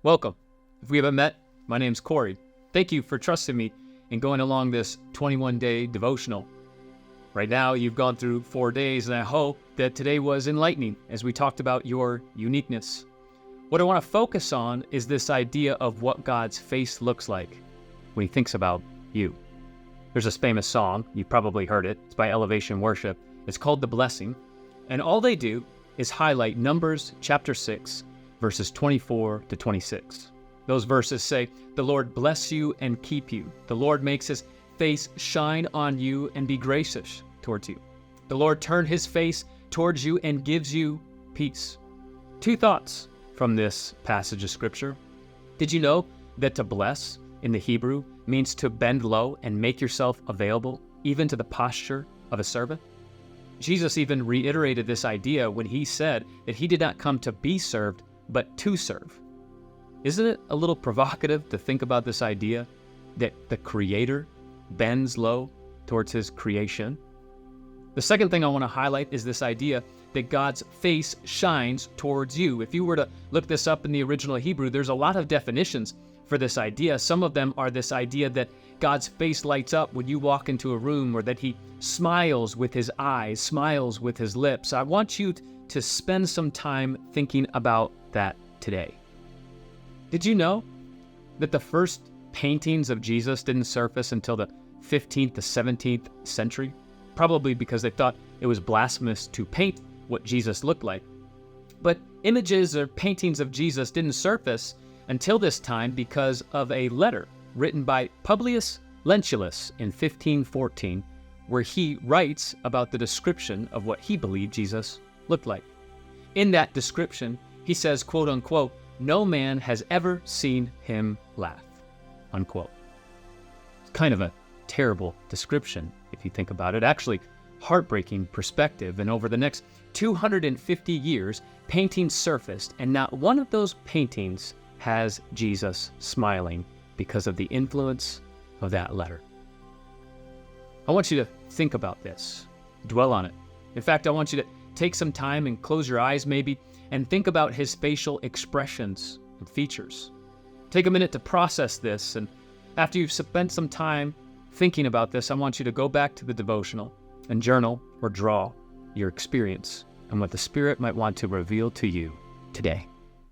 Welcome. If we haven't met, my name's Corey. Thank you for trusting me in going along this 21-day devotional. Right now, you've gone through 4 days, and I hope that today was enlightening as we talked about your uniqueness. What I want to focus on is this idea of what God's face looks like when he thinks about you. There's this famous song, you've probably heard it. It's by Elevation Worship. It's called The Blessing, and all they do is highlight Numbers chapter 6, verses 24 to 26. Those verses say, "The Lord bless you and keep you. The Lord makes his face shine on you and be gracious towards you. The Lord turn his face towards you and gives you peace." Two thoughts from this passage of scripture. Did you know that to bless in the Hebrew means to bend low and make yourself available, even to the posture of a servant? Jesus even reiterated this idea when he said that he did not come to be served, but to serve. Isn't it a little provocative to think about this idea that the Creator bends low towards his creation? The second thing I want to highlight is this idea that God's face shines towards you. If you were to look this up in the original Hebrew, there's a lot of definitions for this idea. Some of them are this idea that God's face lights up when you walk into a room, or that he smiles with his eyes, smiles with his lips. I want you to spend some time thinking about that today. Did you know that the first paintings of Jesus didn't surface until the 15th to 17th century? Probably because they thought it was blasphemous to paint what Jesus looked like. But images or paintings of Jesus didn't surface until this time because of a letter written by Publius Lentulus in 1514, where he writes about the description of what he believed Jesus looked like. In that description, he says, quote unquote, "No man has ever seen him laugh," unquote. It's kind of a terrible description if you think about it. Actually, heartbreaking perspective. And over the next 250 years, paintings surfaced, and not one of those paintings has Jesus smiling because of the influence of that letter. I want you to think about this, dwell on it. In fact, I want you to take some time and close your eyes maybe and think about his facial expressions and features. Take a minute to process this, and after you've spent some time thinking about this, I want you to go back to the devotional and journal or draw your experience and what the Spirit might want to reveal to you today.